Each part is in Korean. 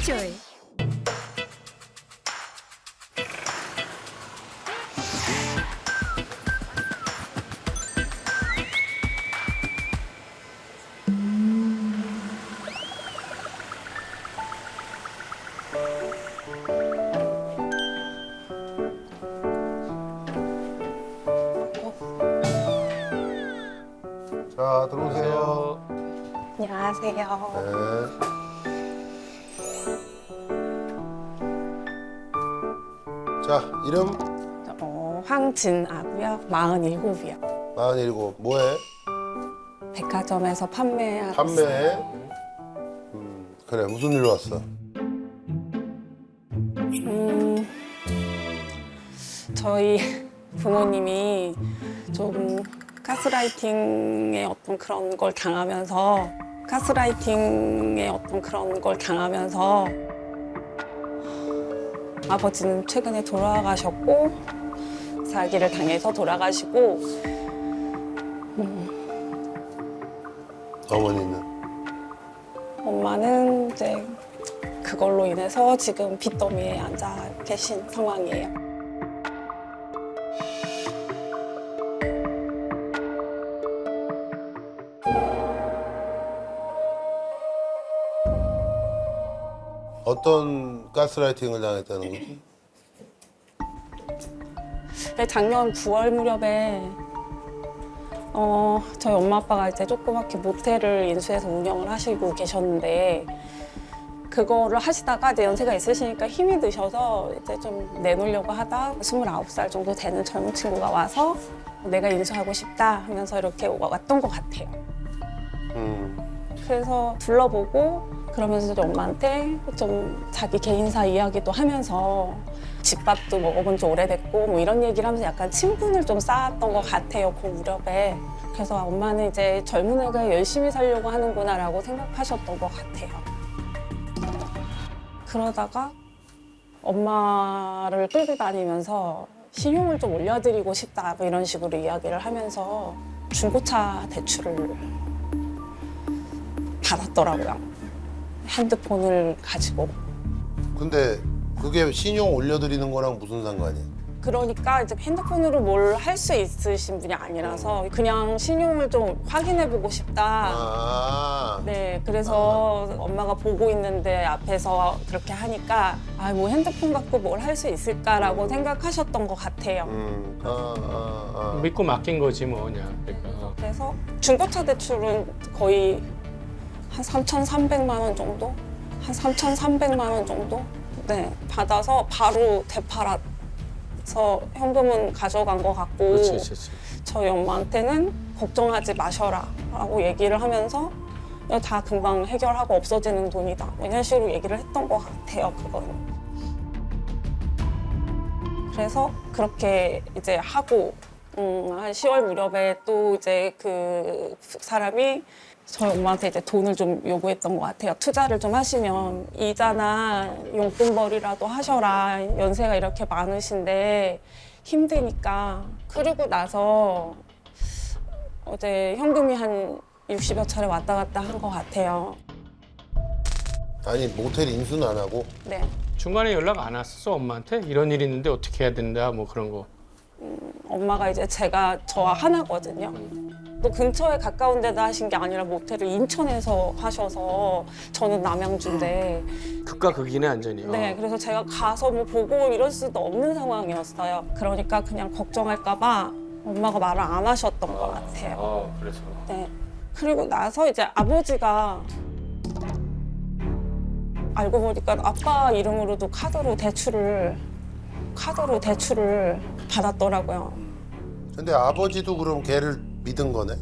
Joy. 자, 들어오세요. 안녕하세요. 네. 자, 이름 황진아고요. 47이요. 47. 뭐해? 백화점에서 판매하고 판매. 있어요. 그래, 무슨 일로 왔어? 저희 부모님이 좀 가스라이팅의 어떤 그런 걸 당하면서 아버지는 최근에 돌아가셨고 사기를 당해서 돌아가시고 어머니는? 엄마는 이제 그걸로 인해서 지금 빚더미에 앉아 계신 상황이에요. 어떤 가스라이팅을 당했다는 거지? 네, 작년 9월 무렵에 저희 엄마 아빠가 이제 조그맣게 모텔을 인수해서 운영을 하시고 계셨는데 그거를 하시다가 이제 연세가 있으시니까 힘이 드셔서 이제 좀 내놓으려고 하다 29살 정도 되는 젊은 친구가 와서 내가 인수하고 싶다 하면서 이렇게 왔던 것 같아요. 그래서 둘러보고 그러면서 이제 엄마한테 좀 자기 개인사 이야기도 하면서 집밥도 먹어본 지 오래됐고 뭐 이런 얘기를 하면서 약간 친분을 좀 쌓았던 것 같아요, 그 무렵에. 그래서 엄마는 이제 젊은 애가 열심히 살려고 하는구나라고 생각하셨던 것 같아요. 그러다가 엄마를 끌고 다니면서 신용을 좀 올려드리고 싶다 뭐 이런 식으로 이야기를 하면서 중고차 대출을 받았더라고요. 핸드폰을 가지고. 근데 그게 신용 올려드리는 거랑 무슨 상관이야? 그러니까 이제 핸드폰으로 뭘 할 수 있으신 분이 아니라서 그냥 신용을 좀 확인해보고 싶다. 아, 네, 그래서 엄마가 보고 있는데 앞에서 그렇게 하니까 아, 뭐 핸드폰 갖고 뭘 할 수 있을까라고 생각하셨던 것 같아요. 믿고 맡긴 거지 뭐 그냥. 그러니까. 그래서 중고차 대출은 거의 한 3,300만 원 정도? 한 3,300만 원 정도? 네, 받아서 바로 되팔아서 현금은 가져간 것 같고 그렇지. 저희 엄마한테는 걱정하지 마셔라 라고 얘기를 하면서 다 금방 해결하고 없어지는 돈이다 이런 식으로 얘기를 했던 것 같아요, 그거는. 그래서 그렇게 이제 하고 한 10월 무렵에 또 이제 그 사람이 저희 엄마한테 이제 돈을 좀 요구했던 것 같아요. 투자를 좀 하시면 이자나 용돈벌이라도 하셔라. 연세가 이렇게 많으신데 힘드니까. 그러고 나서 어제 현금이 한 60여 차례 왔다 갔다 한 것 같아요. 아니 모텔 인수는 안 하고? 네. 중간에 연락 안 왔었어 엄마한테? 이런 일이 있는데 어떻게 해야 된다 뭐 그런 거. 엄마가 이제 제가 저 하나거든요. 또 근처에 가까운 데다 하신 게 아니라 모텔을 인천에서 하셔서 저는 남양주인데 극과 극이네 완전히. 네, 그래서 제가 가서 뭐 보고 이럴 수도 없는 상황이었어요. 그러니까 그냥 걱정할까 봐 엄마가 말을 안 하셨던 것 같아요. 그래서. 네. 그리고 나서 이제 아버지가 알고 보니까 아빠 이름으로도 카드로 대출을 받았더라고요. 근데 아버지도 그럼 걔를 믿은 거네?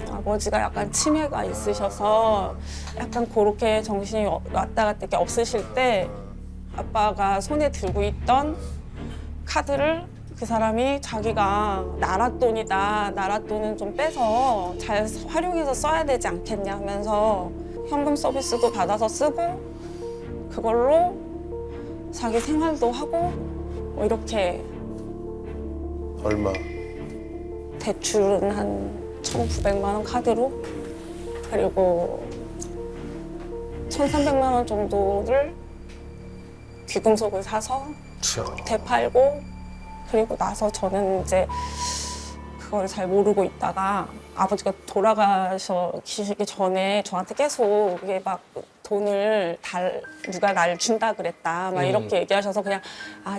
아버지가 약간 치매가 있으셔서 약간 그렇게 정신이 왔다 갔다 게 없으실 때 아빠가 손에 들고 있던 카드를 그 사람이 자기가 나라 돈이다. 나라 돈은 좀 빼서 잘 활용해서 써야 되지 않겠냐 하면서 현금 서비스도 받아서 쓰고 그걸로 자기 생활도 하고 뭐 이렇게 얼마? 대출은 한 1,900만 원 카드로 그리고 1,300만 원 정도를 귀금속을 사서 되팔고, 그리고 나서 저는 이제 그걸 잘 모르고 있다가 아버지가 돌아가시기 전에 저한테 계속 이게 막 돈을 누가 날 준다 그랬다 막 이렇게 얘기하셔서 그냥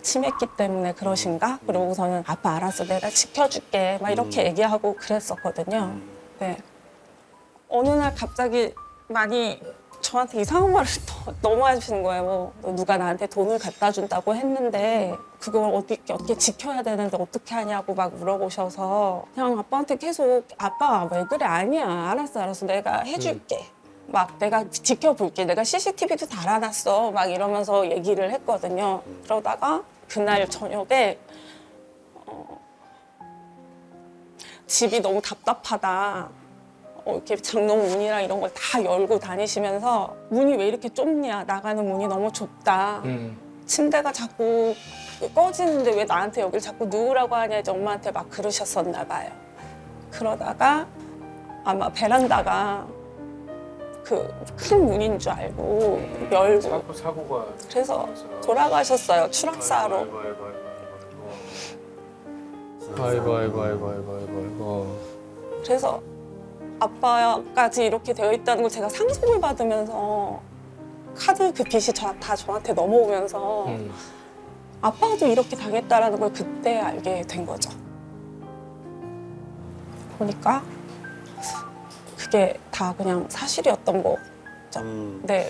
치매기 때문에 그러신가? 그러고서는 아빠 알았어 내가 지켜줄게 막 이렇게 얘기하고 그랬었거든요. 네. 어느 날 갑자기 많이 저한테 이상한 말을 너무 하시는 거예요. 뭐 누가 나한테 돈을 갖다 준다고 했는데 그걸 어떻게 지켜야 되는데 어떻게 하냐고 막 물어보셔서 그냥 아빠한테 계속 아빠 왜 그래 아니야 알았어 내가 해줄게 막 내가 지켜볼게 내가 CCTV도 달아놨어 막 이러면서 얘기를 했거든요. 그러다가 그날 저녁에 집이 너무 답답하다. 이렇게 장롱 문이랑 이런 걸 다 열고 다니시면서 문이 왜 이렇게 좁냐 나가는 문이 너무 좁다 침대가 자꾸 꺼지는데 왜 나한테 여길 자꾸 누우라고 하냐 이제 엄마한테 막 그러셨었나 봐요. 그러다가 아마 베란다가 그 큰 문인 줄 알고 열고 사고가 그래서 돌아가셨어요. 추락사로. 아이고. 그래서 아빠까지 이렇게 되어 있다는 걸 제가 상속을 받으면서 카드 그 빚이 다 저한테 넘어오면서 아빠도 이렇게 당했다라는 걸 그때 알게 된 거죠. 보니까 그게 다 그냥 사실이었던 거죠. 네.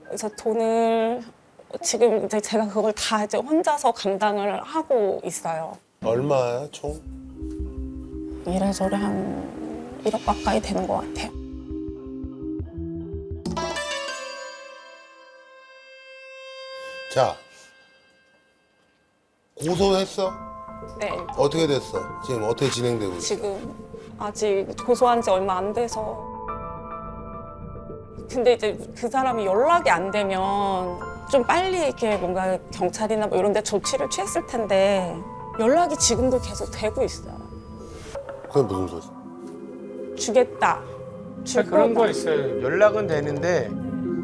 그래서 돈을 지금 이제 제가 그걸 다 이제 혼자서 감당을 하고 있어요. 얼마야 총? 이래저래 한 1억 가까이 되는 것 같아요. 자, 고소했어? 네. 어떻게 됐어? 지금 어떻게 진행되고 있어? 지금 아직 고소한 지 얼마 안 돼서. 근데 이제 그 사람이 연락이 안 되면 좀 빨리 이렇게 뭔가 경찰이나 뭐 이런 데 조치를 취했을 텐데 연락이 지금도 계속 되고 있어요. 그게 무슨 소리? 주겠다. 그런 거 있어요. 연락은 되는데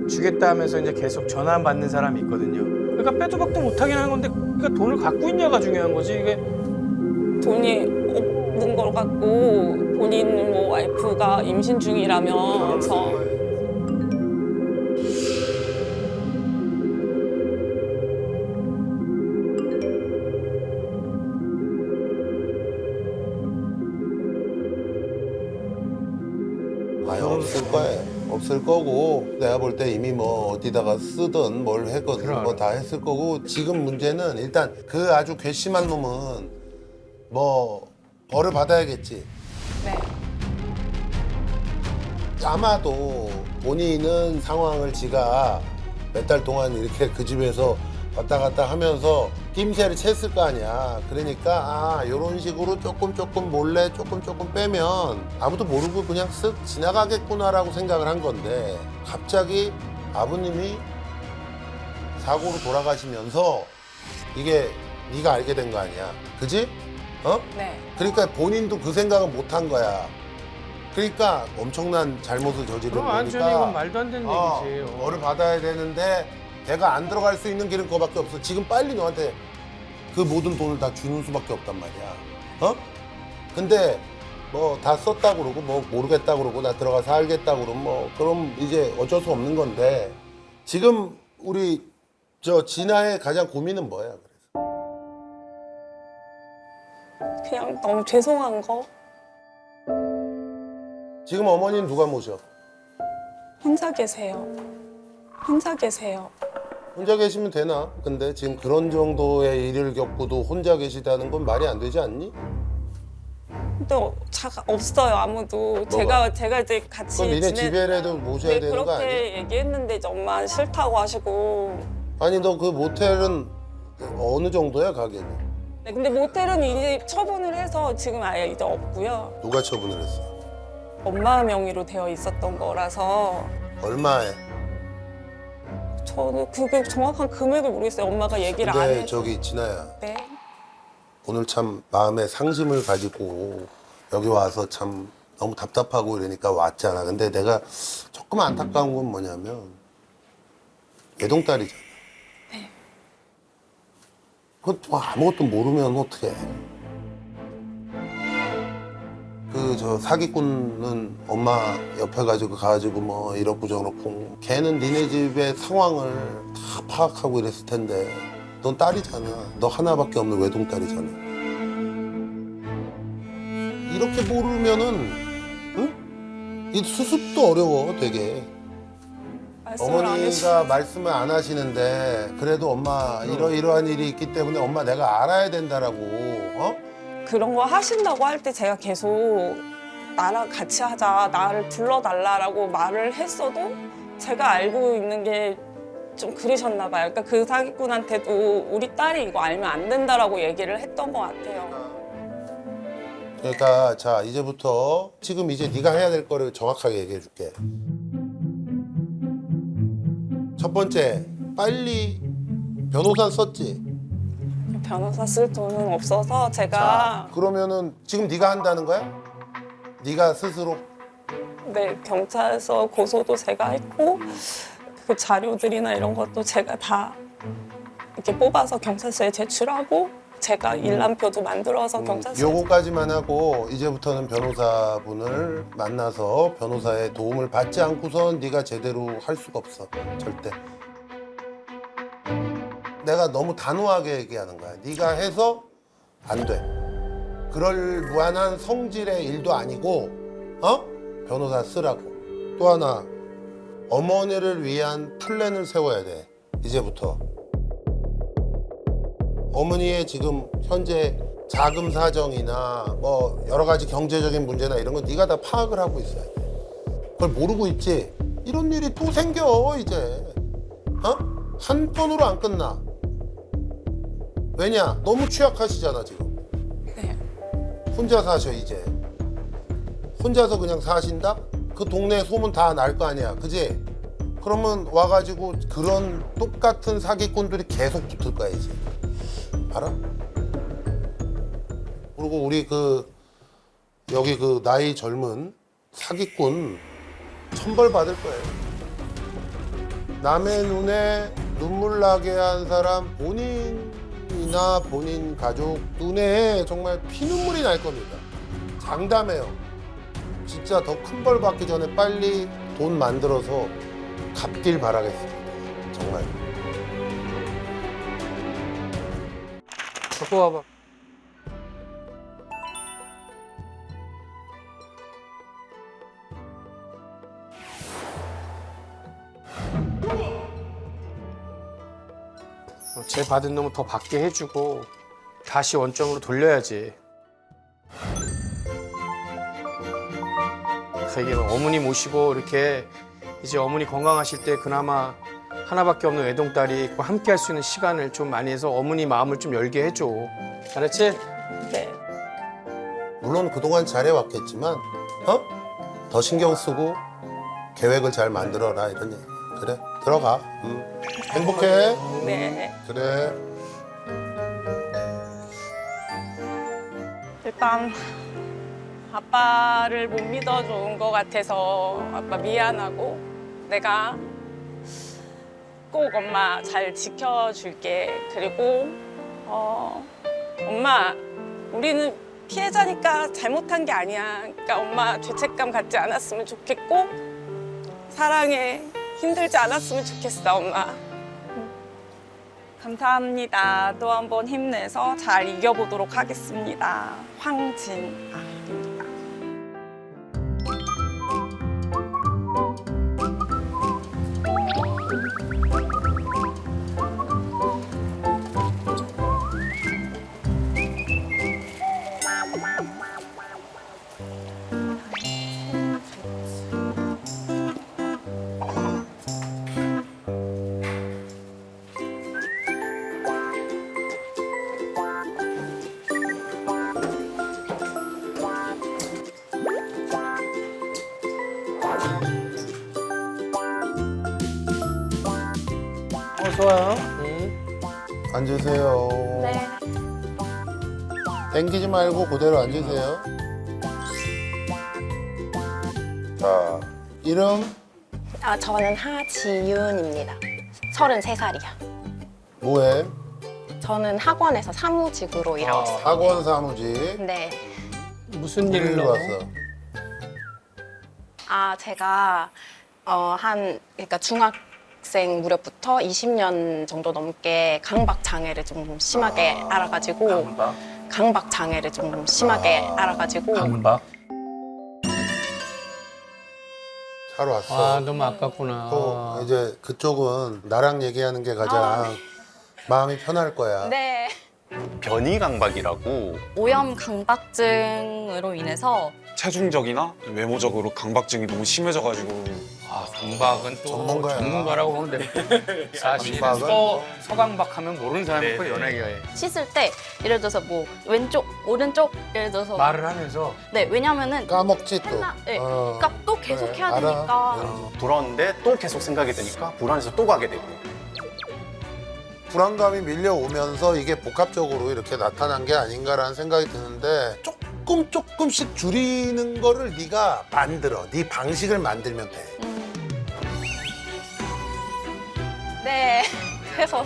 주겠다 하면서 이제 계속 전화 안 받는 사람이 있거든요. 그러니까 빼도 박도 못하긴 하는 건데 그러니까 돈을 갖고 있냐가 중요한 거지 이게. 돈이 없는 걸 갖고 본인 뭐 와이프가 임신 중이라면서 아예 없을 거야. 없을 거고 내가 볼 때 이미 뭐 어디다가 쓰든 뭘 했거든 그래. 뭐 다 했을 거고 지금 문제는 일단 그 아주 괘씸한 놈은 뭐 벌을 받아야겠지. 네. 아마도 본인은 상황을 지가 몇 달 동안 이렇게 그 집에서 왔다 갔다 하면서 낌새를 챘을 거 아니야. 그러니까 이런 식으로 조금 몰래 조금 빼면 아무도 모르고 그냥 쓱 지나가겠구나라고 생각을 한 건데 갑자기 아버님이 사고로 돌아가시면서 이게 네가 알게 된 거 아니야. 그지? 네. 그러니까 본인도 그 생각은 못 한 거야. 그러니까 엄청난 잘못을 저지른 그럼 완전히 거니까 이건 말도 안 되는 얘기지. 벌을 받아야 되는데 걔가 안 들어갈 수 있는 길은 그거밖에 없어. 지금 빨리 너한테 그 모든 돈을 다 주는 수밖에 없단 말이야. 근데 뭐 다 썼다 그러고 뭐 모르겠다 그러고 나 들어가 살겠다 그러면 뭐 그럼 이제 어쩔 수 없는 건데 지금 우리 저 진아의 가장 고민은 뭐야? 그래서 그냥 너무 죄송한 거. 지금 어머니는 누가 모셔? 혼자 계세요. 혼자 계세요. 혼자 계시면 되나? 근데 지금 그런 정도의 일을 겪고도 혼자 계시다는 건 말이 안 되지 않니? 근데 자가 없어요 아무도. 제가 이제 같이 그럼 니네 집에라도 모셔야 네, 되는 거 그렇게 아니야? 얘기했는데 이제 엄마는 싫다고 하시고. 아니 너 그 모텔은 어느 정도야 가격이? 네, 근데 모텔은 이제 처분을 해서 지금 아예 이제 없고요. 누가 처분을 했어? 엄마 명의로 되어 있었던 거라서 얼마에? 저는 그게 정확한 금액을 모르겠어요. 엄마가 얘기를 안 근데 해서. 저기 진아야 네. 오늘 참 마음의 상심을 가지고 여기 와서 참 너무 답답하고 이러니까 왔잖아. 근데 내가 조금 안타까운 건 뭐냐면 외동딸이잖아. 그것도 아무것도 모르면 어떡해. 그 저 사기꾼은 엄마 옆에 가가지고 뭐 이렇고 저렇고 걔는 니네 집의 상황을 다 파악하고 이랬을 텐데 넌 딸이잖아. 너 하나밖에 없는 외동딸이잖아. 이렇게 모르면은 응? 이 수습도 어려워 되게. 말씀을 안 해주시. 어머니가 말씀을 안 하시는데 그래도 엄마 이러이러한 일이 있기 때문에 엄마 내가 알아야 된다라고 어? 그런 거 하신다고 할 때 제가 계속 나랑 같이 하자, 나를 불러달라라고 말을 했어도 제가 알고 있는 게 좀 그러셨나 봐요. 그러니까 그 사기꾼한테도 우리 딸이 이거 알면 안 된다라고 얘기를 했던 것 같아요. 그러니까 자 이제부터 지금 이제 네가 해야 될 거를 정확하게 얘기해 줄게. 첫 번째 빨리 변호사 썼지. 변호사 쓸 돈은 없어서 제가 자 그러면은 지금 네가 한다는 거야? 네가 스스로? 네, 경찰서 고소도 제가 했고 그 자료들이나 이런 것도 제가 다 이렇게 뽑아서 경찰서에 제출하고 제가 일람표도 만들어서 경찰서에 요거까지만 하고 이제부터는 변호사분을 만나서 변호사의 도움을 받지 않고선 네가 제대로 할 수가 없어 절대. 내가 너무 단호하게 얘기하는 거야. 네가 해서 안 돼. 그럴 무한한 성질의 일도 아니고 어? 변호사 쓰라고. 또 하나 어머니를 위한 플랜을 세워야 돼. 이제부터. 어머니의 지금 현재 자금 사정이나 뭐 여러 가지 경제적인 문제나 이런 거 네가 다 파악을 하고 있어야 돼. 그걸 모르고 있지? 이런 일이 또 생겨 이제. 어? 한 번으로 안 끝나. 왜냐? 너무 취약하시잖아 지금. 네. 혼자 사셔 이제. 혼자서 그냥 사신다? 그 동네 소문 다 날 거 아니야, 그지? 그러면 와가지고 그런 똑같은 사기꾼들이 계속 붙을 거야 이제. 알아? 그리고 우리 그 여기 그 나이 젊은 사기꾼 천벌 받을 거예요. 남의 눈에 눈물 나게 한 사람 본인이나 본인 가족 눈에 정말 피눈물이 날 겁니다. 장담해요. 진짜 더 큰 벌 받기 전에 빨리 돈 만들어서 갚길 바라겠습니다. 정말. 갖고 와봐. 쟤 받은 놈은 더 받게 해주고 다시 원점으로 돌려야지. 이게 어머니 모시고 이렇게 이제 어머니 건강하실 때 그나마 하나밖에 없는 외동딸이 함께 할 수 있는 시간을 좀 많이 해서 어머니 마음을 좀 열게 해줘. 알았지? 네. 물론 그동안 잘해왔겠지만 어? 더 신경 쓰고 계획을 잘 만들어라 이런 얘기. 그래 들어가. 행복해. 네. 그래. 일단 아빠를 못 믿어준 것 같아서 아빠 미안하고 내가 꼭 엄마 잘 지켜줄게. 그리고 엄마 우리는 피해자니까 잘못한 게 아니야. 그러니까 엄마 죄책감 갖지 않았으면 좋겠고 사랑에 힘들지 않았으면 좋겠어 엄마. 감사합니다. 또 한 번 힘내서 잘 이겨보도록 하겠습니다. 황진아입니다. 좋아요. 앉으세요. 네. 땡기지 말고 그대로 앉으세요. 자, 이름 저는 하지윤입니다. 33살이요. 뭐해? 저는 학원에서 사무직으로 일하고 있어요. 학원 사무직. 네. 무슨 일로 일로 왔어? 제가 그러니까 중학생 무렵부터 20년 정도 넘게 강박 장애를 좀 심하게 알아가지고 강박 장애를 좀 심하게 알아가지고 강박. 잘 왔어. 아 너무 아깝구나. 또 이제 그쪽은 나랑 얘기하는 게 가장 마음이 편할 거야. 네. 변이 강박이라고 오염 강박증으로 인해서 체중적이나 외모적으로 강박증이 너무 심해져가지고 아 강박은 또 전문가야. 전문가라고 보면 되고 사실은 강박은? 서강박하면 모르는 사람이 그 연예계에 씻을 때 예를 들어서 뭐 왼쪽, 오른쪽 예를 들어서 말을 하면서 네 왜냐면은 까먹지 또. 맨날 네, 어. 그러니까 또 계속 그래, 해야 알아. 되니까 돌아왔는데 또 계속 생각이 드니까 불안해서 또 가게 되고 불안감이 밀려오면서 이게 복합적으로 이렇게 나타난 게 아닌가라는 생각이 드는데 조금씩 줄이는 거를 네가 만들어. 네 방식을 만들면 돼. 네. 그래서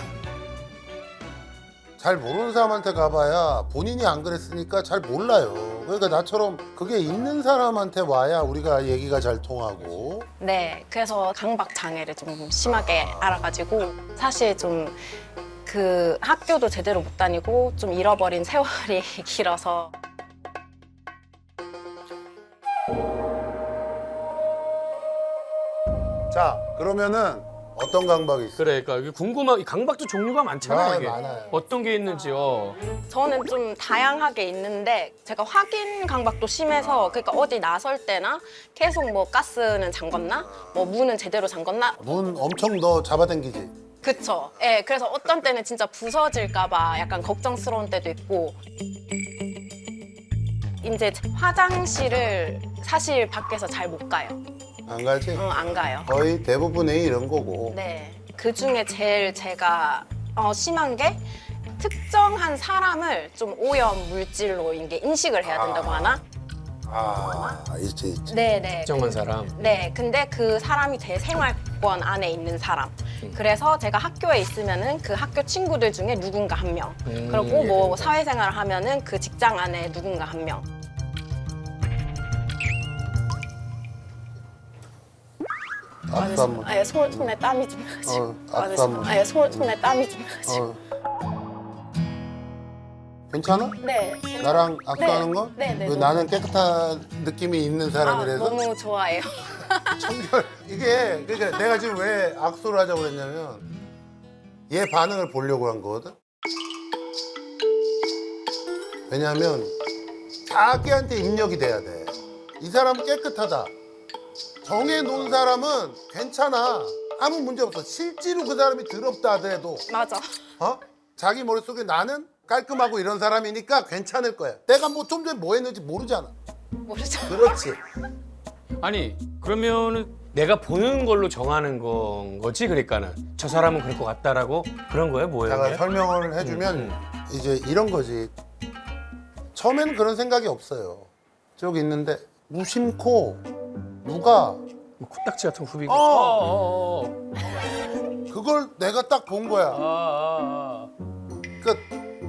잘 모르는 사람한테 가봐야 본인이 안 그랬으니까 잘 몰라요. 그러니까 나처럼 그게 있는 사람한테 와야 우리가 얘기가 잘 통하고. 네. 그래서 강박 장애를 좀 심하게 알아가지고 사실 좀 그 학교도 제대로 못 다니고 좀 잃어버린 세월이 길어서 자, 그러면은 어떤 강박이 있어? 그래 그러니까 이게 궁금한 이 강박도 종류가 많잖아요. 이게. 많아요. 어떤 게 있는지요. 저는 좀 다양하게 있는데 제가 확인 강박도 심해서 그러니까 어디 나설 때나 계속 뭐 가스는 잠궜나 뭐 문은 제대로 잠궜나 문 엄청 너 잡아당기지? 그쵸. 예, 그래서 어떤 때는 진짜 부서질까 봐 약간 걱정스러운 때도 있고 이제 화장실을 사실 밖에서 잘 못 가요. 안 가지? 안 가요. 거의 대부분이 이런 거고. 네. 그 중에 제일 제가 심한 게 특정한 사람을 좀 오염 물질로 이게 인식을 해야 된다고 하나? 있지. 네네. 특정한 사람. 네, 근데 그 사람이 제 생활권 안에 있는 사람. 그래서 제가 학교에 있으면은 그 학교 친구들 중에 누군가 한 명. 그리고 뭐 사회생활을 하면은 그 직장 안에 누군가 한 명. 악수 한 번. 손에 땀이 좀 나가지고. 악수 한 번. 손에 땀이 좀 나가지고. 괜찮아? 네. 나랑 악수하는 거? 네, 왜 나는 깨끗한 느낌이 있는 사람이라서? 너무 좋아해요. 청결. 이게 그러니까 내가 지금 왜 악수를 하자고 그랬냐면 얘 반응을 보려고 한 거거든. 왜냐하면 자기한테 입력이 돼야 돼. 이 사람은 깨끗하다. 정해놓은 사람은 괜찮아. 아무 문제 없어. 실제로 그 사람이 더럽다 하더라도 맞아. 자기 머릿속에 나는 깔끔하고 이런 사람이니까 괜찮을 거야. 내가 뭐 좀 전에 뭐 했는지 모르잖아. 모르죠. 그렇지. 아니 그러면은 내가 보는 걸로 정하는 거지 그러니까는 저 사람은 그럴 것 같다라고 그런 거예요 뭐예요? 내가 그게? 설명을 해주면 이제 이런 거지. 처음에는 그런 생각이 없어요. 저기 있는데 무심코 누가 뭐 코딱지 같은 후비고. 그걸 내가 딱 본 거야. 끝.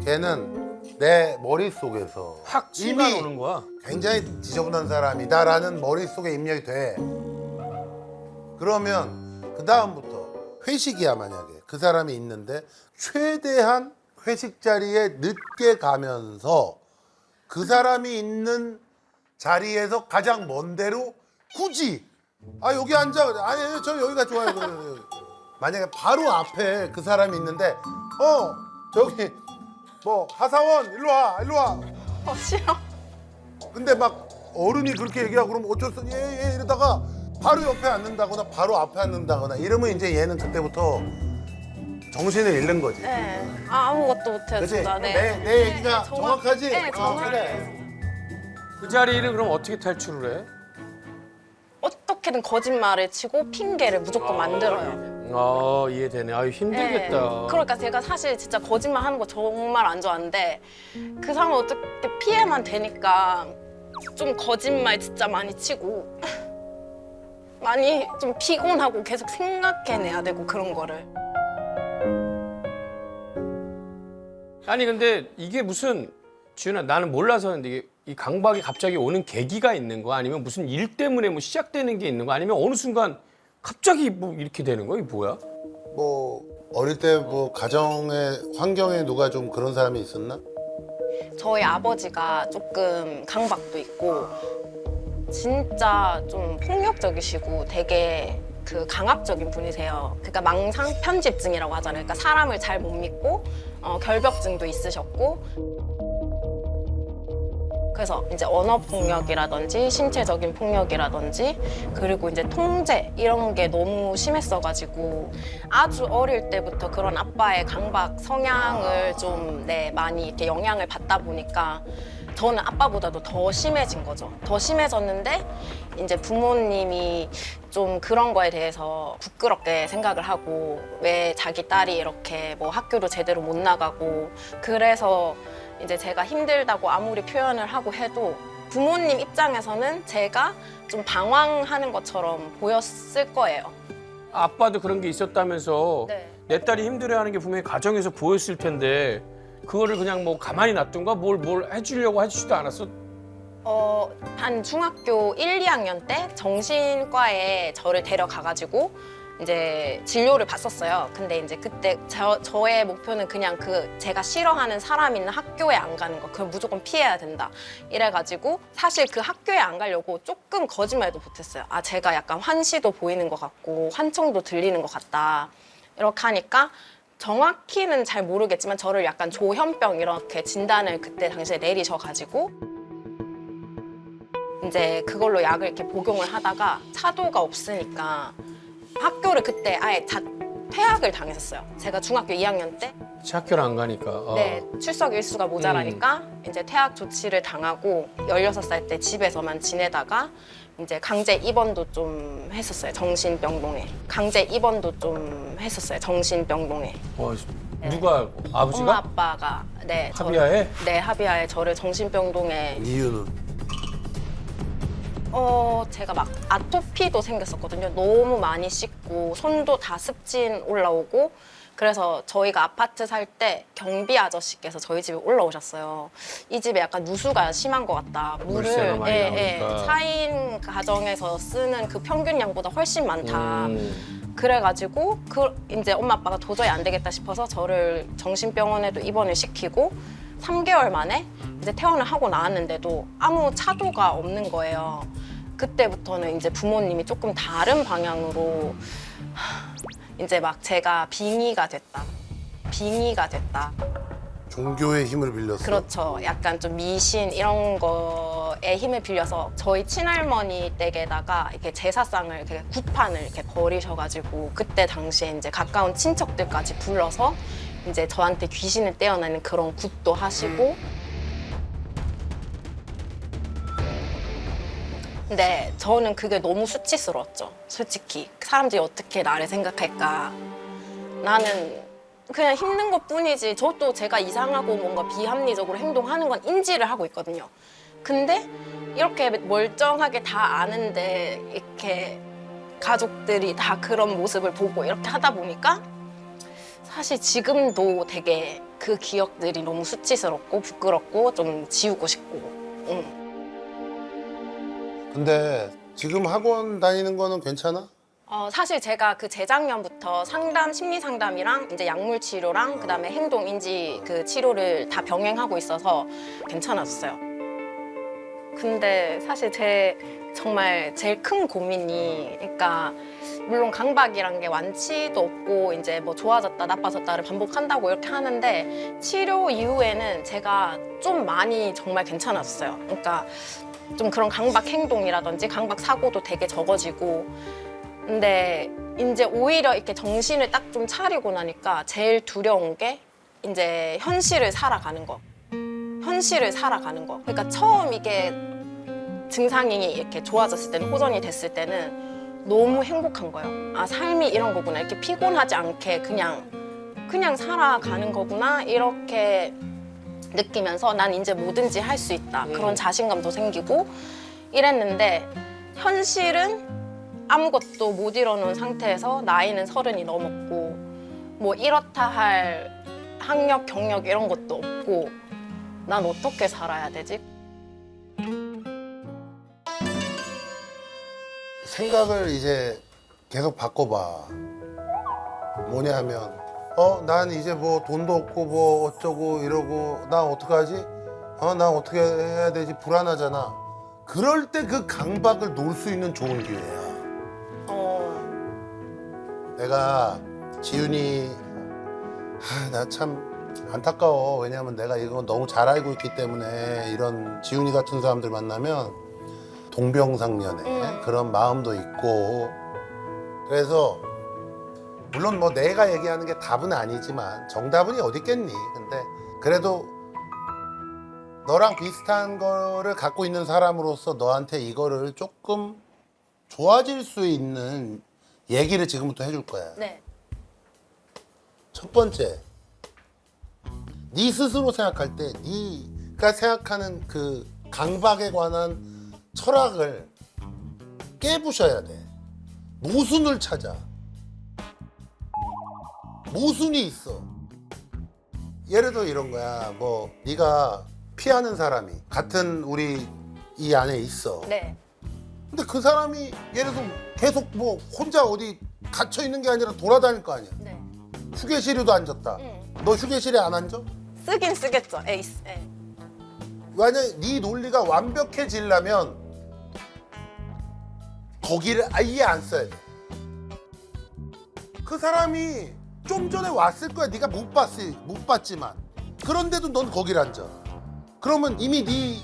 걔는 내 머릿속에서 확 이미 이미 오는 거야. 굉장히 지저분한 사람이다라는 머릿속에 입력이 돼. 그러면 그 다음부터 회식이야 만약에 그 사람이 있는데 최대한 회식 자리에 늦게 가면서 그 사람이 있는 자리에서 가장 먼 데로 굳이 여기 앉아. 아니 저 여기가 좋아요. 만약에 바로 앞에 그 사람이 있는데 저기 뭐 하사원 일로 와. 싫어. 근데 막 어른이 그렇게 얘기하고 그러면 어쩔 수 없이 예 이러다가 바로 옆에 앉는다거나 바로 앞에 앉는다거나 이러면 이제 얘는 그때부터 정신을 잃는 거지. 네. 아무것도 못해요, 그치? 진짜. 네. 내 얘기가 정확하지? 네, 정확해요. 그 자리를 그럼 어떻게 탈출을 해? 어떻게든 거짓말을 치고 핑계를 무조건 만들어요. 이해되네. 아유 힘들겠다. 네. 그러니까 제가 사실 진짜 거짓말 하는 거 정말 안 좋아하는데 그 사람은 어떻게 피해만 되니까 좀 거짓말 진짜 많이 치고 많이 좀 피곤하고 계속 생각해내야 되고 그런 거를. 아니 근데 이게 무슨 지훈아 나는 몰라서 근데 이게 이 강박이 갑자기 오는 계기가 있는 거 아니면 무슨 일 때문에 뭐 시작되는 게 있는 거 아니면 어느 순간 갑자기 뭐 이렇게 되는 거 이게 뭐야? 뭐 어릴 때 뭐 가정의 환경에 누가 좀 그런 사람이 있었나? 저희 아버지가 조금 강박도 있고 진짜 좀 폭력적이시고 되게 그 강압적인 분이세요. 그러니까 망상 편집증이라고 하잖아요. 그러니까 사람을 잘 못 믿고 결벽증도 있으셨고. 그래서 이제 언어 폭력이라든지 신체적인 폭력이라든지 그리고 이제 통제 이런 게 너무 심했어가지고 아주 어릴 때부터 그런 아빠의 강박 성향을 좀 많이 이렇게 영향을 받다 보니까 저는 아빠보다도 더 심해진 거죠. 더 심해졌는데 이제 부모님이 좀 그런 거에 대해서 부끄럽게 생각을 하고 왜 자기 딸이 이렇게 뭐 학교도 제대로 못 나가고 그래서 이제 제가 힘들다고 아무리 표현을 하고 해도 부모님 입장에서는 제가 좀 방황하는 것처럼 보였을 거예요. 아빠도 그런 게 있었다면서 네. 내 딸이 힘들어하는 게 분명히 가정에서 보였을 텐데 그거를 그냥 뭐 가만히 놔둔가 뭘 해주려고 해주지도 않았어? 한 중학교 1, 2학년 때 정신과에 저를 데려가가지고 이제 진료를 받았어요. 근데 이제 그때 저의 목표는 그냥 그 제가 싫어하는 사람 있는 학교에 안 가는 거. 그걸 무조건 피해야 된다. 이래가지고 사실 그 학교에 안 가려고 조금 거짓말도 못했어요. 아 제가 약간 환시도 보이는 것 같고 환청도 들리는 것 같다. 이렇게 하니까 정확히는 잘 모르겠지만 저를 약간 조현병 이렇게 진단을 그때 당시에 내리셔가지고 이제 그걸로 약을 이렇게 복용을 하다가 차도가 없으니까 학교를 그때 아예 퇴학을 당했었어요. 제가 중학교 2학년 때 학교를 안 가니까. 네, 출석 일수가 모자라니까 이제 퇴학 조치를 당하고 16살 때 집에서만 지내다가 이제 강제 입원도 좀 했었어요. 정신병동에. 강제 입원도 좀 했었어요. 정신병동에. 누가 아버지가? 엄마 아빠가 네, 합의하에? 네, 합의하에 저를 정신병동에 이유는? 제가 막 아토피도 생겼었거든요. 너무 많이 씻고 손도 다 습진 올라오고 그래서 저희가 아파트 살 때 경비 아저씨께서 저희 집에 올라오셨어요. 이 집에 약간 누수가 심한 것 같다. 물세가 많이 나오니까. 4인 가정에서 쓰는 그 평균 양보다 훨씬 많다. 그래가지고 이제 엄마 아빠가 도저히 안 되겠다 싶어서 저를 정신병원에도 입원을 시키고 3개월 만에 이제 퇴원을 하고 나왔는데도 아무 차도가 없는 거예요. 그때부터는 이제 부모님이 조금 다른 방향으로 이제 막 제가 빙의가 됐다. 종교의 힘을 빌렸어. 그렇죠. 약간 좀 미신 이런 거에 힘을 빌려서 저희 친할머니 댁에다가 이렇게 제사상을 이렇게 굿판을 이렇게 버리셔가지고 그때 당시에 이제 가까운 친척들까지 불러서 이제 저한테 귀신을 떼어내는 그런 굿도 하시고. 근데 저는 그게 너무 수치스러웠죠. 솔직히 사람들이 어떻게 나를 생각할까. 나는 그냥 힘든 것뿐이지. 저도 제가 이상하고 뭔가 비합리적으로 행동하는 건 인지를 하고 있거든요. 근데 이렇게 멀쩡하게 다 아는데 이렇게 가족들이 다 그런 모습을 보고 이렇게 하다 보니까 사실 지금도 되게 그 기억들이 너무 수치스럽고 부끄럽고 좀 지우고 싶고. 근데 지금 학원 다니는 거는 괜찮아? 사실 제가 그 재작년부터 심리 상담이랑 이제 약물 치료랑 그다음에 행동 인지 그 치료를 다 병행하고 있어서 괜찮았어요. 근데 사실 정말 제일 큰 고민이 그러니까 물론 강박이란 게 완치도 없고 이제 뭐 좋아졌다 나빠졌다를 반복한다고 이렇게 하는데 치료 이후에는 제가 좀 많이 정말 괜찮았어요. 그러니까 좀 그런 강박 행동이라든지 강박 사고도 되게 적어지고 근데 이제 오히려 이렇게 정신을 딱 좀 차리고 나니까 제일 두려운 게 이제 현실을 살아가는 거. 그러니까 처음 이게 증상이 이렇게 좋아졌을 때는 호전이 됐을 때는 너무 행복한 거예요. 아 삶이 이런 거구나. 이렇게 피곤하지 않게 그냥 살아가는 거구나. 이렇게 느끼면서 난 이제 뭐든지 할 수 있다. 그런 자신감도 생기고 이랬는데 현실은 아무것도 못 이뤄놓은 상태에서 나이는 30이 넘었고 뭐 이렇다 할 학력, 경력 이런 것도 없고 난 어떻게 살아야 되지? 생각을 이제 계속 바꿔봐. 뭐냐면 난 이제 뭐 돈도 없고 뭐 어쩌고 이러고 나 어떡하지? 나 어떻게 해야 되지? 불안하잖아. 그럴 때 그 강박을 놓을 수 있는 좋은 기회야. 내가 지윤이 나 참 안타까워. 왜냐면 내가 이거 너무 잘 알고 있기 때문에 이런 지윤이 같은 사람들 만나면 동병상련의 그런 마음도 있고 그래서 물론 뭐 내가 얘기하는 게 답은 아니지만 정답은 어디 있겠니? 근데 그래도 너랑 비슷한 거를 갖고 있는 사람으로서 너한테 이거를 조금 좋아질 수 있는 얘기를 지금부터 해줄 거야. 네. 첫 번째, 네 스스로 생각할 때 네가 생각하는 그 강박에 관한 철학을 깨부셔야 돼. 모순을 찾아. 모순이 있어. 예를 들어 이런 거야. 뭐 네가 피하는 사람이 같은 우리 이 안에 있어. 네. 근데 그 사람이 예를 들어 계속 뭐 혼자 어디 갇혀 있는 게 아니라 돌아다닐 거 아니야. 네. 휴게실에도 앉았다. 너 휴게실에 안 앉아? 쓰긴 쓰겠죠. 에이스. 예. 만약에 네 논리가 완벽해지려면 거기를 아예 안 써야 돼. 그 사람이 좀 전에 왔을 거야. 네가 못 봤지만. 그런데도 넌 거기를 앉아. 그러면 이미 네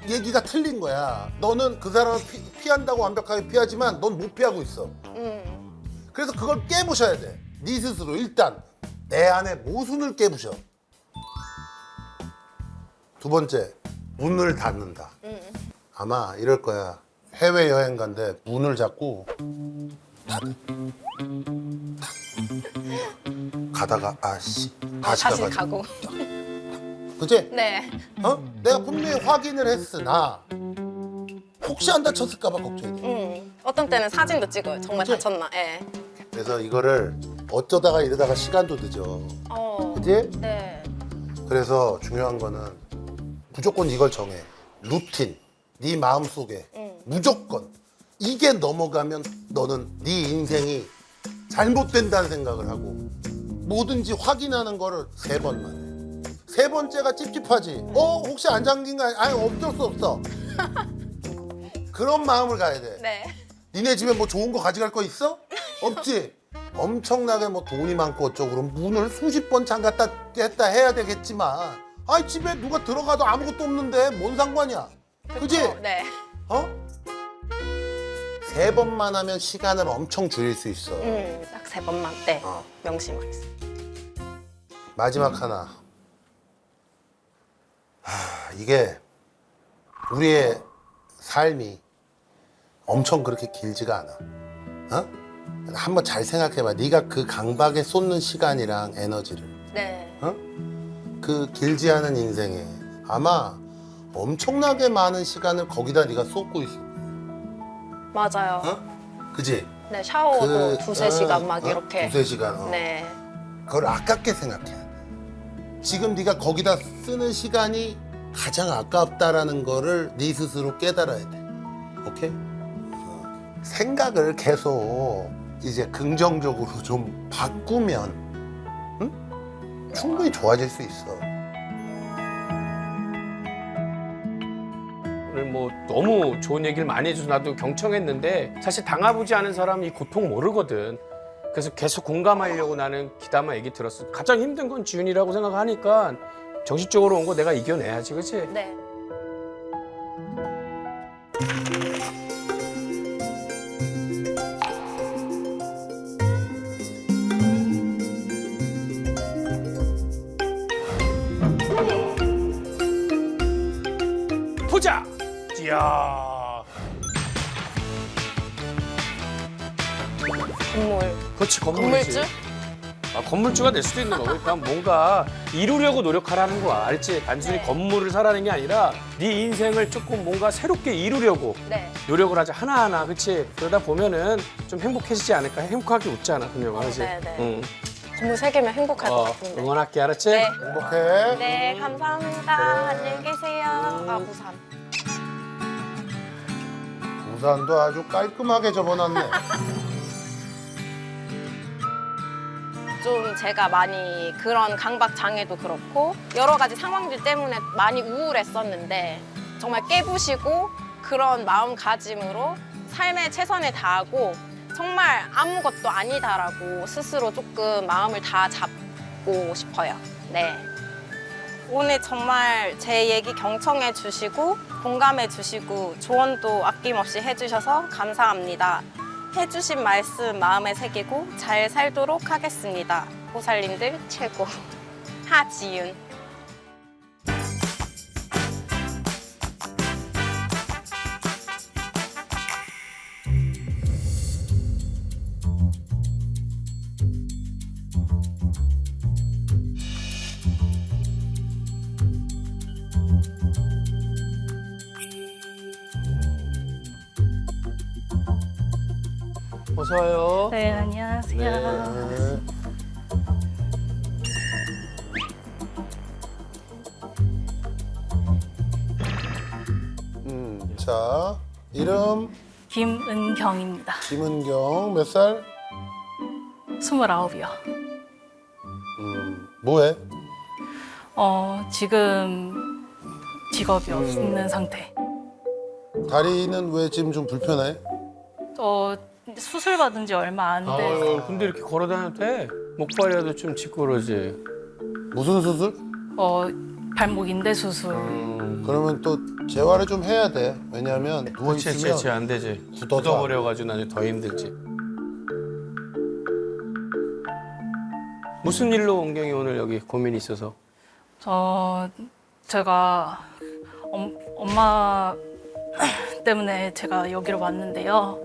얘기가 틀린 거야. 너는 그 사람을 피한다고 완벽하게 피하지만 넌 못 피하고 있어. 그래서 그걸 깨부셔야 돼. 네 스스로 일단 내 안에 모순을 깨부셔. 두 번째, 문을 닫는다. 아마 이럴 거야. 해외여행 간데 문을 잡고 닫아. 가다가 아씨 다시 다시 가가지고. 가고. 그치? 네. 내가 분명히 확인을 했으나 혹시 안 다쳤을까 봐 걱정이 돼. 어떤 때는 사진도 찍어요. 정말 다쳤나. 예. 그래서 이거를 어쩌다가 이러다가 시간도 늦어. 그치? 네. 그래서 중요한 거는 무조건 이걸 정해. 루틴. 네 마음속에 무조건 이게 넘어가면 너는 네 인생이 잘못된다는 생각을 하고 뭐든지 확인하는 거를 3번만 해. 3번째가 찝찝하지. 혹시 안 잠긴 거 아니야? 아니 어쩔 수 없어. 그런 마음을 가야 돼. 네. 니네 집에 뭐 좋은 거 가져갈 거 있어? 없지? 엄청나게 뭐 돈이 많고 어쩌고 그럼 문을 수십 번 잠갔다 했다 해야 되겠지만 아이 집에 누가 들어가도 아무것도 없는데 뭔 상관이야? 그지? 네. 3번만 하면 시간을 엄청 줄일 수 있어. 딱 3번만. 네. 명심하겠습니다. 마지막 하나. 이게 우리의 삶이 엄청 그렇게 길지가 않아. 한번 잘 생각해봐. 네가 그 강박에 쏟는 시간이랑 에너지를. 네. 그 길지 않은 인생에 아마 엄청나게 많은 시간을 거기다 네가 쏟고 있어. 맞아요. 그지? 네. 샤워도 두세 시간 막 이렇게. 두세 시간. 네. 그걸 아깝게 생각해야 돼. 지금 네가 거기다 쓰는 시간이 가장 아깝다라는 거를 네 스스로 깨달아야 돼. 오케이? 생각을 계속 이제 긍정적으로 좀 바꾸면 충분히 좋아질 수 있어. 오늘 뭐 너무 좋은 얘기를 많이 해줘서 나도 경청했는데 사실 당해보지 않은 사람이 이 고통 모르거든. 그래서 계속 공감하려고 나는 기다만 얘기 들었어. 가장 힘든 건 지윤이라고 생각하니까 정신적으로 온 거 내가 이겨내야지, 그치? 네. 보자! 이야. 건물. 그렇지, 건물이지. 건물주? 건물주가 될 수도 있는 거고 그러니까 뭔가 이루려고 노력하라는 거야. 알지? 단순히 네. 건물을 사라는 게 아니라 네 인생을 조금 뭔가 새롭게 이루려고 네. 노력을 하자 하나하나. 그렇지? 그러다 보면은 좀 행복해지지 않을까? 행복하게 웃잖아. 그녀가. 그렇지? 네네. 응. 건물 3개면 행복할 것 같은데. 응원할게. 알았지? 네. 행복해. 네, 감사합니다. 안녕히 계세요. 아, 부산. 우산도 아주 깔끔하게 접어놨네. 좀 제가 많이 그런 강박 장애도 그렇고 여러 가지 상황들 때문에 많이 우울했었는데 정말 깨부시고 그런 마음가짐으로 삶에 최선을 다하고 정말 아무것도 아니다라고 스스로 조금 마음을 다 잡고 싶어요. 네. 오늘 정말 제 얘기 경청해 주시고 공감해 주시고 조언도 아낌없이 해주셔서 감사합니다. 해주신 말씀 마음에 새기고 잘 살도록 하겠습니다. 보살님들 최고. 하지윤. 어서 와요. 네, 안녕하세요. 네. 자, 이름 김은경입니다. 김은경, 몇 살? 29이요. 뭐해? 지금 직업이 없는 상태. 다리는 왜 지금 좀 불편해? 수술 받은 지 얼마 안 돼서 아유, 근데 이렇게 걸어 다녀도 돼? 목발이라도 좀 짚고 그러지. 무슨 수술? 발목 인대 수술. 그러면 또 재활을 좀 해야 돼. 왜냐하면 누워 그렇지, 있으면 그렇지, 안 되지. 굳어서 굳어버려가지고 나중에 더 힘들지. 무슨 일로 원경이 오늘 여기 고민이 있어서? 제가 엄마 때문에 제가 여기로 왔는데요.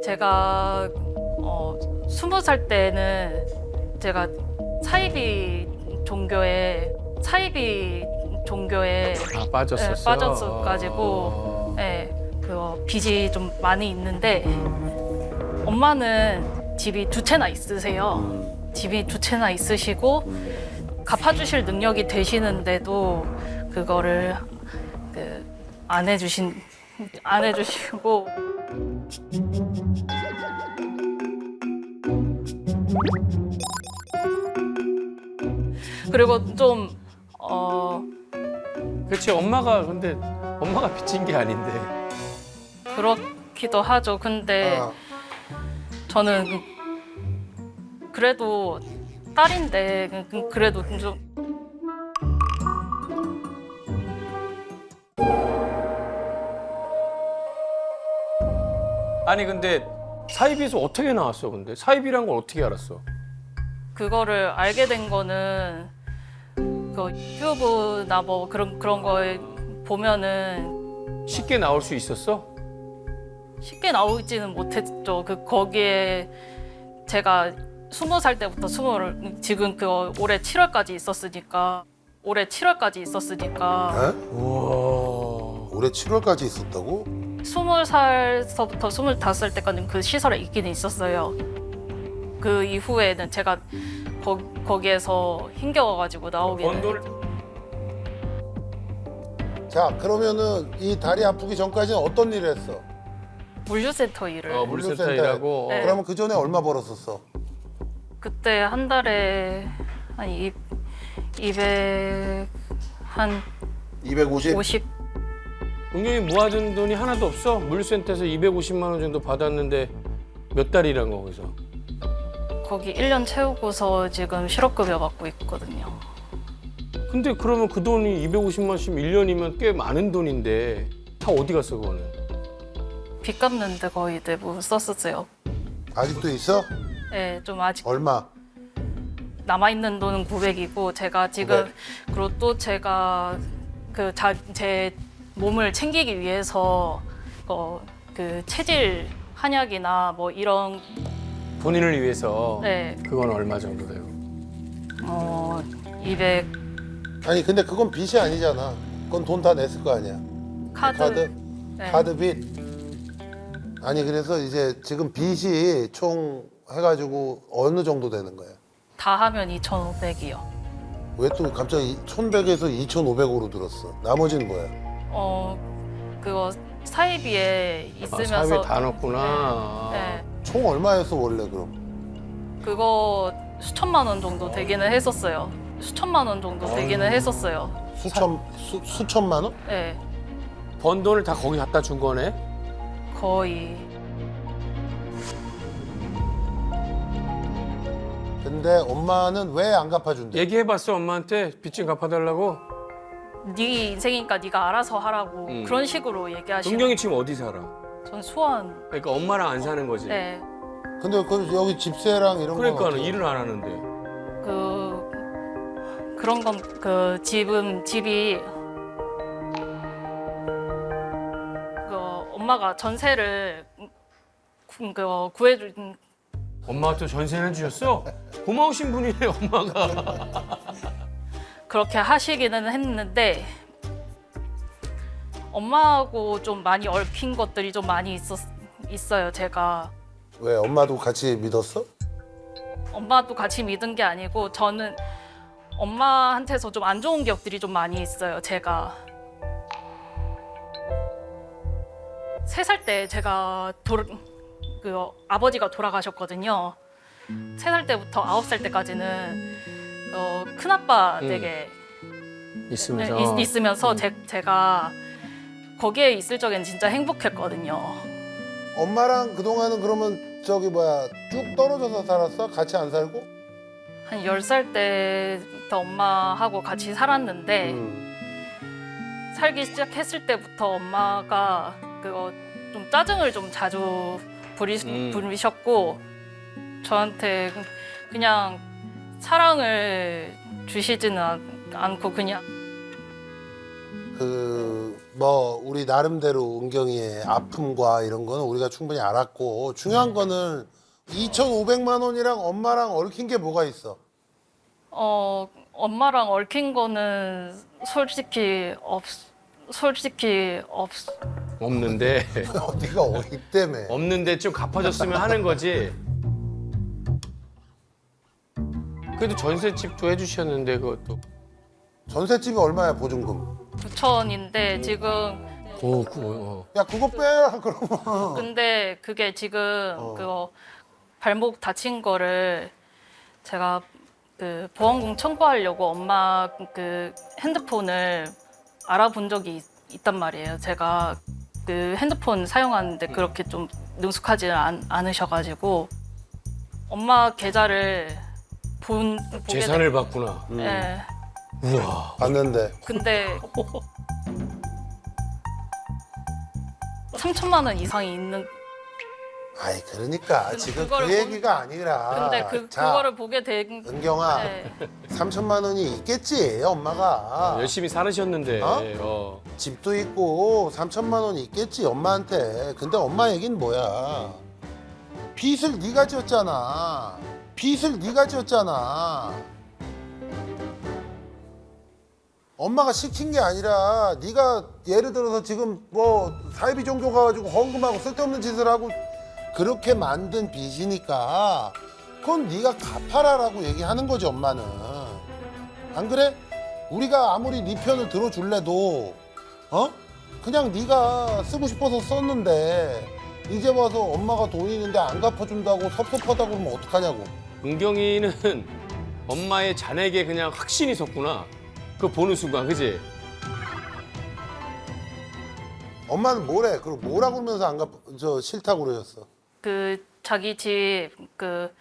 제가 20살 때는 제가 사이비 종교에 빠졌었어. 빠졌어가지고 그 빚이 좀 많이 있는데 엄마는 집이 2채나 있으세요. 집이 2채나 있으시고 갚아주실 능력이 되시는데도 그거를 안 해주시고 그리고 좀 그렇지, 엄마가 빚진 게 아닌데. 그렇기도 하죠. 근데 아, 저는 그래도 딸인데 그래도 좀 아니 근데 사이비에서 어떻게 나왔어? 근데 사이비란 걸 어떻게 알았어? 그거를 알게 된 거는 그 유튜브나 뭐 그런 거에 보면은 쉽게 나올 수 있었어? 쉽게 나오지는 못했죠. 거기에 제가 20살 때부터 지금 올해 7월까지 있었으니까 에? 우와. 올해 7월까지 있었다고? 20살서부터 25살 때까지는 그 시설에 있기는 있었어요. 그 이후에는 제가 거기에서 힘겨워가지고 나오게 번 돈을 자, 그러면은 이 다리 아프기 전까지는 어떤 일을 했어? 물류센터 일을 물류센터 일하고. 네. 그러면 그 전에 얼마 벌었었어? 그때 한 달에 한 200, 한 250? 50. 은경이 모아둔 돈이 하나도 없어? 물류센터에서 250만 원 정도 받았는데 몇 달 일한 거 거기서? 거기 1년 채우고서 지금 실업급여 받고 있거든요. 근데 그러면 그 돈이 250만 원씩 1년이면 꽤 많은 돈인데 다 어디 갔어 그거는? 빚 갚는데 거의 대부분 썼었어요. 아직도 있어? 네, 좀 아직 얼마? 남아있는 돈은 900이고 제가 지금 그리고 또 제가 제 몸을 챙기기 위해서 그 체질 한약이나 뭐 이런 본인을 위해서 네, 그건 얼마 정도 돼요? 200 아니 근데 그건 빚이 아니잖아. 그건 돈 다 냈을 거 아니야. 카드. 네. 카드 빚. 아니 그래서 이제 지금 빚이 총 해가지고 어느 정도 되는 거야? 다 하면 2,500이요. 왜 또 갑자기 1,100에서 2,500으로 들었어? 나머지는 뭐야? 그거 사이비에 아, 있으면서 사업에 다 넣었구나. 네. 총 얼마였어 원래 그럼? 그거 수천만 원 정도 되기는 했었어요. 수천만 원 정도 되기는 했었어요. 수천만 원? 네, 번 돈을 다 거기 갖다 준 거네? 거의. 근데 엄마는 왜 안 갚아준대? 얘기해봤어 엄마한테 빚 좀 갚아달라고? 네 인생이니까 네가 알아서 하라고 그런 식으로 얘기하시는. 은경이 지금 어디 살아? 전 수원. 그러니까 엄마랑 안 사는 거지? 네, 근데 그 여기 집세랑 이런 거 그러니까 일을 안 하는데. 그런 건 그 집이 엄마가 전세를 구해준. 엄마가 또 전세를 해주셨어? 고마우신 분이네 엄마가. 그렇게 하시기는 했는데 엄마하고 좀 많이 얽힌 것들이 좀 많이 있어요. 제가 왜 엄마도 같이 믿었어? 엄마도 같이 믿은 게 아니고 저는 엄마한테서 좀 안 좋은 기억들이 좀 많이 있어요. 제가 3살 때 제가 아버지가 돌아가셨거든요. 3살 때부터 9살 때까지는 큰아빠 댁에 있으면서. 있으면서 제가 거기에 있을 적엔 진짜 행복했거든요. 엄마랑 그동안은 그러면 저기 뭐야 쭉 떨어져서 살았어? 같이 안 살고? 한 10살 때부터 엄마하고 같이 살았는데 살기 시작했을 때부터 엄마가 그거 좀 짜증을 좀 자주 부리셨고 저한테 그냥 사랑을 주시지는 않고 그냥 뭐 우리 나름대로 은경이의 아픔과 이런 거는 우리가 충분히 알았고 중요한 거는 2,500만 원이랑 엄마랑 얽힌 게 뭐가 있어? 엄마랑 얽힌 거는 솔직히 없는데. 네가 어디 때문에? 없는데 좀 갚아줬으면 하는 거지. 그래도 전셋집도 해주셨는데 그것도. 전셋집이 얼마야 보증금? 9천인데 지금 야 그거 빼 그러면. 근데 그게 지금 그거 발목 다친 거를 제가 그 보험금 청구하려고 엄마 그 핸드폰을 알아본 적이 있단 말이에요. 제가 그 핸드폰 사용하는데 그렇게 좀 능숙하지 않으셔가지고 엄마 계좌를 보게 재산을 봤구나. 네. 우와. 봤는데 근데 3천만 원 이상이 있는. 아이 그러니까 지금 그 그거를 얘기가 아니라 근데 자, 그거를 보게 된. 은경아 네. 3천만 원이 있겠지 엄마가 열심히 살으셨는데. 어? 집도 있고 3천만 원이 있겠지 엄마한테. 근데 엄마 얘기는 뭐야? 빚을 네가 지었잖아. 빚을 네가 지었잖아. 엄마가 시킨 게 아니라 네가 예를 들어서 지금 뭐 사이비 종교 가가지고 헌금하고 쓸데없는 짓을 하고 그렇게 만든 빚이니까 그건 네가 갚아라라고 얘기하는 거지 엄마는. 안 그래? 우리가 아무리 네 편을 들어줄래도 그냥 네가 쓰고 싶어서 썼는데 이제 와서 엄마가 돈 있는데 안 갚아준다고 섭섭하다고 그러면 어떡하냐고. 은경이는 엄마의 잔액에 그냥 확신이 섰구나. 그거 보는 순간, 그지? 엄마는 뭐래? 그리고 뭐라 그러면서 안 저 싫다고 그러셨어? 그 자기 집 그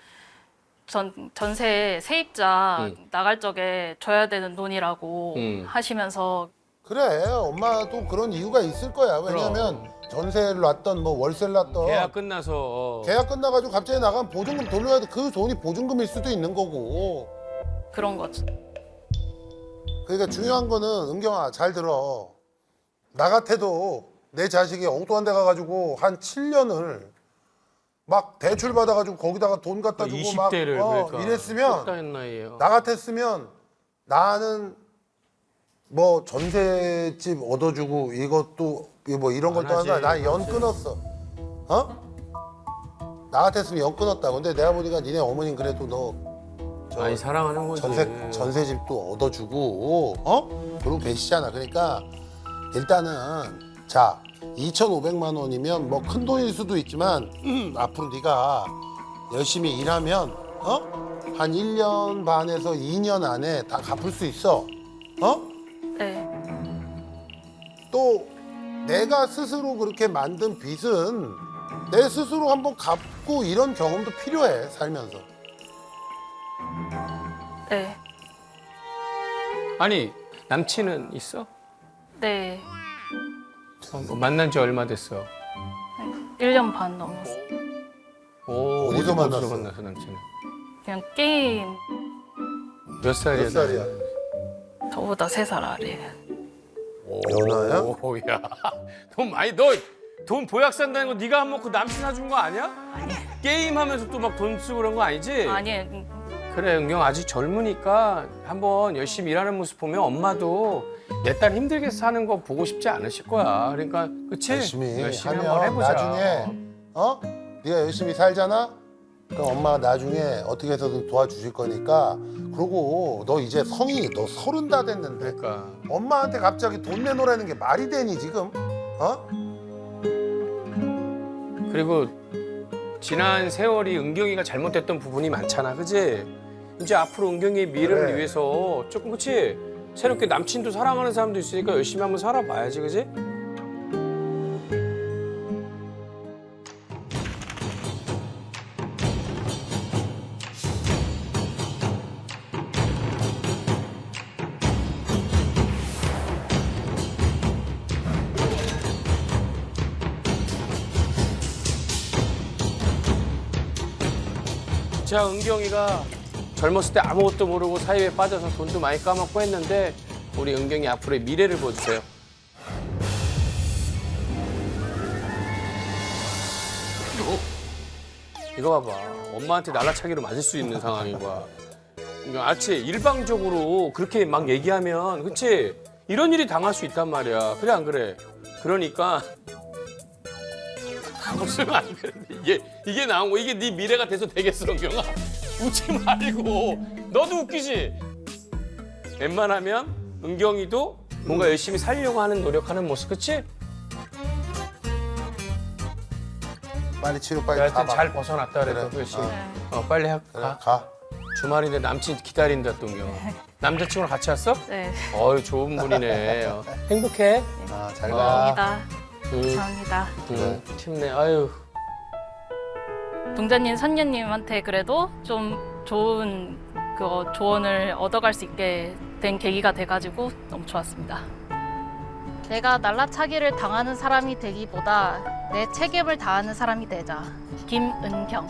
전세 세입자 나갈 적에 줘야 되는 돈이라고 하시면서. 그래 엄마도 그런 이유가 있을 거야. 왜냐면 전세를 놨던 뭐 월세를 놨던 계약 끝나서. 계약 끝나가지고 갑자기 나가면 보증금 돌려야 돼. 그 돈이 보증금일 수도 있는 거고. 그런 거죠. 그러니까 중요한 거는 은경아 잘 들어. 나 같아도 내 자식이 엉뚱한 데 가가지고 한 7년을 막 대출 받아가지고 거기다가 돈 갖다 주고 막 20대를 그러니까 이랬으면 떴다는 나이에요. 나 같았으면 나는 뭐 전셋집 얻어주고 이것도 뭐 이런 걸 안 하지, 떠나서 나 연 하지. 끊었어. 나 같았으면 연 끊었다. 근데 내가 보니까 니네 어머니는 그래도 너 많이 사랑하는 거지. 전세집도 얻어주고 그러고 계시잖아. 그러니까 일단은 자 2,500만 원이면 뭐 큰 돈일 수도 있지만 앞으로 네가 열심히 일하면 한 1년 반에서 2년 안에 다 갚을 수 있어. 네. 또 내가 스스로 그렇게 만든 빚은 내 스스로 한번 갚고 이런 경험도 필요해 살면서. 네. 아니 남친은 있어? 네. 뭐 만난 지 얼마 됐어? 1년 반 넘었어요. 오, 어디서 만났어? 만났어 남친은? 그냥 게임 몇 살이야? 몇 살이야? 저보다 3살 아래예요. 연하야? 오야, 돈 많이 돈 보약 산다는 거 네가 안 먹고 남친 사준 거 아니야? 게임하면서 또 막 돈 쓰고 그런 거 아니지? 아니, 그래 은경 아직 젊으니까 한번 열심히 일하는 모습 보면 엄마도 내 딸 힘들게 사는 거 보고 싶지 않으실 거야. 그러니까 그치? 열심히 한번 하면 해보자. 나중에 네가 열심히 살잖아? 그럼 엄마가 나중에 어떻게 해서든 도와주실 거니까. 그러고 너 이제 성인이 너 30 다 됐는데 그러니까 엄마한테 갑자기 돈 내놓으라는 게 말이 되니 지금? 그리고 지난 세월이 은경이가 잘못됐던 부분이 많잖아, 그지? 이제 앞으로 은경이의 미래를 그래. 위해서 조금 그치? 새롭게 남친도 사랑하는 사람도 있으니까 열심히 한번 살아봐야지, 그지? 자, 은경이가 젊었을 때 아무것도 모르고 사회에 빠져서 돈도 많이 까먹고 했는데 우리 은경이 앞으로의 미래를 보여주세요. 이거 봐봐. 엄마한테 날라차기로 맞을 수 있는 상황인 거야. 그러니까 알지? 일방적으로 그렇게 막 얘기하면 그치? 이런 일이 당할 수 있단 말이야. 그래 안 그래? 그러니까 웃으면 안 되는데 이게 나온 거 이게 네 미래가 돼서 되겠어 은경아. 웃지 말고 너도 웃기지? 웬만하면 은경이도 뭔가 열심히 살려고 하는 노력하는 모습 그치? 빨리 치료 빨리 하여튼 가봐. 잘 벗어났다 그래도 그래. 열심히 어. 빨리 그래, 가. 가. 주말인데 남친 기다린다 또 은경아. 남자친구랑 같이 왔어? 네. 어이 좋은 분이네. 행복해. 잘 가. 감사합니다. 응. 감사합니다. 응. 힘내. 아유. 동자님, 선녀님한테 그래도 좀 좋은 조언을 얻어갈 수 있게 된 계기가 돼가지고 너무 좋았습니다. 내가 날라차기를 당하는 사람이 되기보다 내 책임을 다하는 사람이 되자. 김은경.